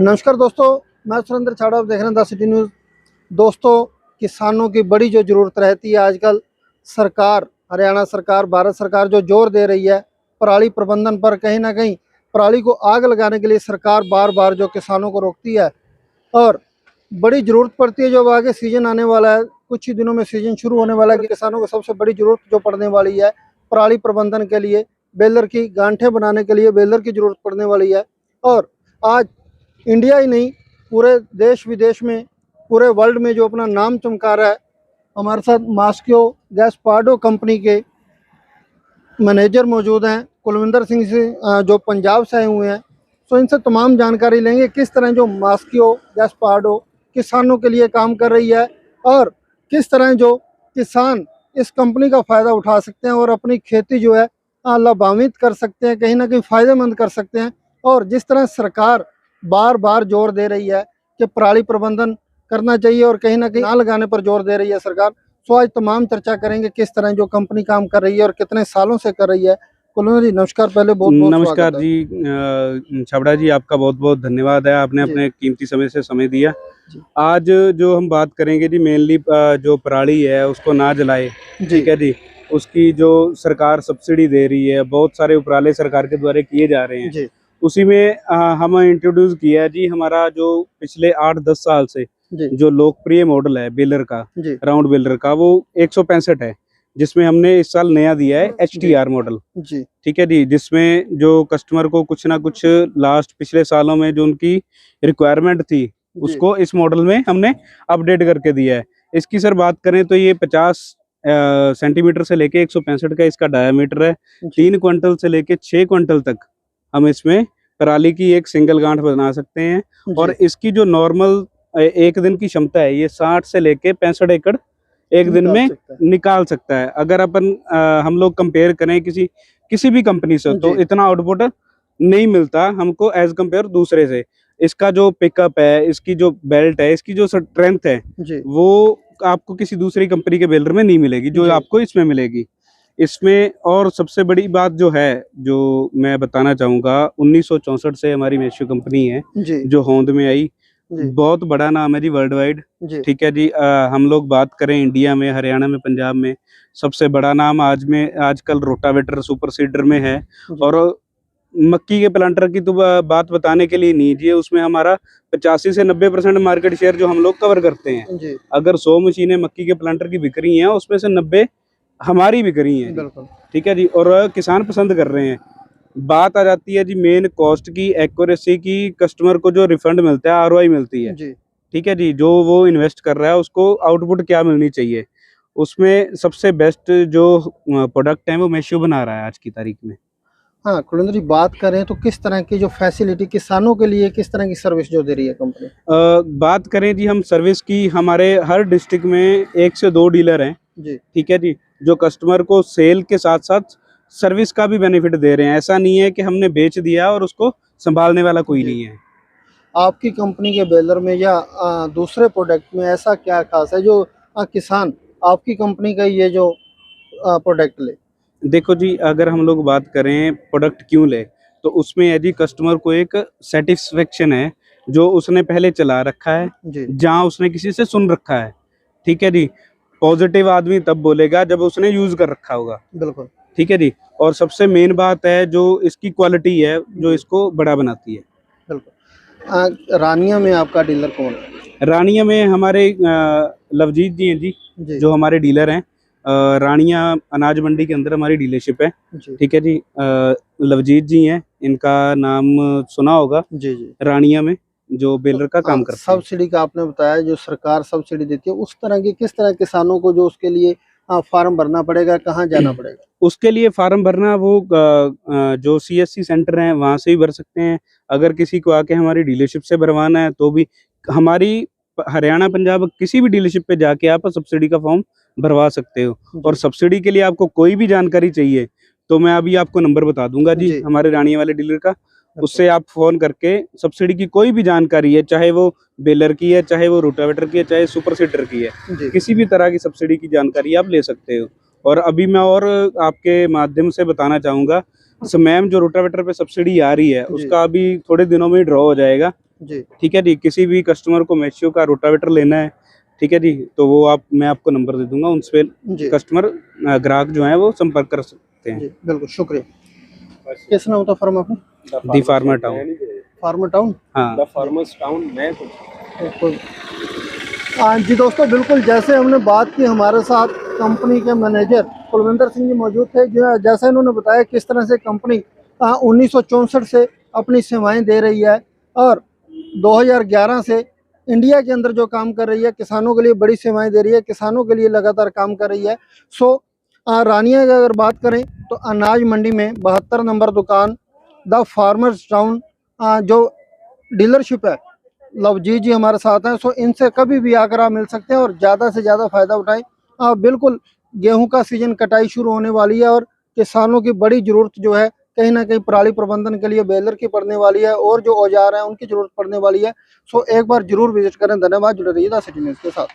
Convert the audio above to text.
नमस्कार दोस्तों, मैं सुरेंद्र छाड़ा, आप देख रहे हैं द सिटी न्यूज़। दोस्तों, किसानों की बड़ी जो ज़रूरत रहती है आजकल, सरकार, हरियाणा सरकार, भारत सरकार जो जोर दे रही है पराली प्रबंधन पर, कहीं ना कहीं पराली को आग लगाने के लिए सरकार बार बार जो किसानों को रोकती है और बड़ी ज़रूरत पड़ती है। जो अब आगे सीजन आने वाला है, कुछ ही दिनों में सीजन शुरू होने वाला है, किसानों को सबसे बड़ी ज़रूरत जो पड़ने वाली है पराली प्रबंधन के लिए, बेलर की गांठें बनाने के लिए बेलर की ज़रूरत पड़ने वाली है। और आज इंडिया ही नहीं, पूरे देश विदेश में, पूरे वर्ल्ड में जो अपना नाम चमका रहा है, हमारे साथ मास्को गैसपार्डो कंपनी के मैनेजर मौजूद हैं, कुलविंदर सिंह से, जो पंजाब से आए हुए हैं। तो इनसे तमाम जानकारी लेंगे किस तरह जो मास्को गैसपार्डो किसानों के लिए काम कर रही है और किस तरह जो किसान इस कंपनी का फ़ायदा उठा सकते हैं और अपनी खेती जो है लाभान्वित कर सकते हैं, कहीं ना कहीं फ़ायदेमंद कर सकते हैं। और जिस तरह सरकार बार बार जोर दे रही है कि पराली प्रबंधन करना चाहिए और कहीं ना कहीं ना लगाने पर जोर दे रही है सरकार। सो आज तमाम चर्चा करेंगे किस तरह जो कंपनी काम कर रही है और कितने सालों से कर रही है। कुलविंदर जी नमस्कार, पहले बहुत बहुत नमस्कार जी। छाबड़ा जी, आपका बहुत बहुत धन्यवाद है, आपने अपने कीमती समय से समय दिया। आज जो हम बात करेंगे जी, मेनली जो पराली है उसको ना जलाए, ठीक है जी। उसकी जो सरकार सब्सिडी दे रही है, बहुत सारे उपराले सरकार के द्वारा किए जा रहे हैं, उसी में हम इंट्रोड्यूस किया है जी। हमारा जो पिछले 8-10 साल से जो लोकप्रिय मॉडल है बेलर का, राउंड बेलर का, वो 165 है, जिसमें हमने इस साल नया दिया है HTR मॉडल, ठीक है जी। जिसमें जो कस्टमर को कुछ ना कुछ लास्ट पिछले सालों में जो उनकी रिक्वायरमेंट थी, उसको इस मॉडल में हमने अपडेट करके दिया है। इसकी सर बात करें तो ये 50 सेंटीमीटर से लेके 165 का इसका डायामीटर है। 3 क्विंटल से लेके 6 क्विंटल तक हम इसमें पराली की एक सिंगल गांठ बना सकते हैं। और इसकी जो नॉर्मल एक दिन की क्षमता है, ये 60 से लेके 65 एकड़ एक दिन में निकाल सकता है। अगर अपन हम लोग कंपेयर करें किसी भी कंपनी से, तो इतना आउटपुट नहीं मिलता हमको एज कंपेयर दूसरे से। इसका जो पिकअप है, इसकी जो बेल्ट है, इसकी जो स्ट्रेंथ है, वो आपको किसी दूसरी कंपनी के बेलर में नहीं मिलेगी जो आपको इसमें मिलेगी। इसमें और सबसे बड़ी बात जो है, जो मैं बताना चाहूँगा, 1964 से हमारी मेशो कंपनी है जो होंद में आई। बहुत बड़ा नाम है जी वर्ल्ड वाइड, ठीक है जी। हम लोग बात करें इंडिया में, हरियाणा में, पंजाब में, सबसे बड़ा नाम आजकल रोटावेटर सुपर सीडर में है। और मक्की के प्लांटर की तो बात बताने के लिए नहीं जी, उसमें हमारा 85 से 90% मार्केट शेयर जो हम लोग कवर करते हैं। अगर 100 मशीनें मक्की के प्लांटर की बिक रही हैं, उसमें से 90 हमारी बिक रही हैं, ठीक है जी। और किसान पसंद कर रहे हैं। बात आ जाती है जी मेन कॉस्ट की, एक्यूरेसी की, कस्टमर को जो रिफंड मिलता है, ROI मिलती है, ठीक है जी। जो वो इन्वेस्ट कर रहा है उसको आउटपुट क्या मिलनी चाहिए, उसमें सबसे बेस्ट जो प्रोडक्ट है वो मेशो बना रहा है आज की तारीख में। हाँ कुलविंदर जी, बात करें तो किस तरह की जो फैसिलिटी किसानों के लिए, किस तरह की सर्विस जो दे रही है कंपनी? बात करें जी हम सर्विस की, हमारे हर डिस्ट्रिक्ट में 1 से 2 डीलर हैं, ठीक है जी, जो कस्टमर को सेल के साथ साथ सर्विस का भी बेनिफिट दे रहे हैं। ऐसा नहीं है कि हमने बेच दिया और उसको संभालने वाला कोई नहीं है। आपकी कंपनी के बेलर में या दूसरे प्रोडक्ट में ऐसा क्या खास है जो किसान आपकी कंपनी का ये जो प्रोडक्ट ले? देखो जी, अगर हम लोग बात करें प्रोडक्ट क्यों ले, तो उसमें यदि कस्टमर को एक सेटिस्फेक्शन है, जो उसने पहले चला रखा है, जहां उसने किसी से सुन रखा है, ठीक है जी। पॉजिटिव आदमी तब बोलेगा जब उसने यूज कर रखा होगा, बिल्कुल, ठीक है जी। और सबसे मेन बात है जो इसकी क्वालिटी है, जो इसको बड़ा बनाती है। बिल्कुल। रानिया में आपका डीलर कौन है? रानिया में हमारे लवजीत जी हैं जी, जो हमारे डीलर हैं। रानिया अनाज मंडी के अंदर हमारी डीलरशिप है, ठीक है जी। लवजीत जी हैं, इनका नाम सुना होगा जी। रानिया में जो बेलर का काम करते हैं। सब्सिडी का आपने बताया, जो सरकार सब्सिडी देती है, उस तरह की किस तरह किसानों को जो उसके लिए फार्म भरना पड़ेगा, कहाँ जाना पड़ेगा? उसके लिए फार्म भरना वो जो CSC सेंटर हैं वहाँ से ही भर सकते हैं। अगर किसी को आके हमारी डीलरशिप से भरवाना है तो भी हमारी हरियाणा पंजाब किसी भी डीलरशिप पे जाके आप सब्सिडी का फॉर्म भरवा सकते हो। और सब्सिडी के लिए आपको कोई भी जानकारी चाहिए तो मैं अभी आपको नंबर बता दूंगा जी हमारे रानिया वाले डीलर का। उससे आप फोन करके सब्सिडी की कोई भी जानकारी है, चाहे वो बेलर की है, चाहे वो रोटावेटर की है, चाहे सुपर सीडर की है, किसी भी तरह की सब्सिडी की जानकारी आप ले सकते हो। और अभी मैं और आपके माध्यम से बताना चाहूंगा, मैम जो रोटावेटर पे सब्सिडी आ रही है उसका अभी थोड़े दिनों में ड्रॉ हो जाएगा, जी ठीक है जी। किसी भी कस्टमर को मैशियो का रोटावेटर लेना है, ठीक है जी, तो वो मैं आपको नंबर दे दूंगा, उनसे जी कस्टमर ग्राहक जो है वो संपर्क कर सकते हैं। जी बिल्कुल, शुक्रिया। किस नाम था फर्म आपने? The farmer town. Farmer town. हाँ द फार्मर्स टाउन में बिल्कुल। हाँ जी दोस्तों, बिल्कुल जैसे हमने बात की, हमारे साथ कंपनी के मैनेजर कुलविंदर सिंह जी मौजूद थे, जो जैसे इन्होंने बताया किस तरह से कंपनी 1964 से अपनी सेवाएं दे रही है और 2011 से इंडिया के अंदर जो काम कर रही है, किसानों के लिए बड़ी सेवाएं दे रही है, किसानों के लिए लगातार काम कर रही है। सो रानिया की अगर बात करें तो अनाज मंडी में 72 नंबर दुकान द फार्मर्स टाउन जो डीलरशिप है, लवजीत जी हमारे साथ हैं। सो इनसे कभी भी आकर आप मिल सकते हैं और ज़्यादा से ज़्यादा फ़ायदा उठाएं। बिल्कुल गेहूं का सीजन कटाई शुरू होने वाली है और किसानों की बड़ी ज़रूरत जो है कहीं ना कहीं पराली प्रबंधन के लिए बेलर की पड़ने वाली है और जो औजार हैं उनकी ज़रूरत पड़ने वाली है। सो एक बार जरूर विजिट करें। धन्यवाद। जुड़े रहिए द सिटी न्यूज़ के साथ।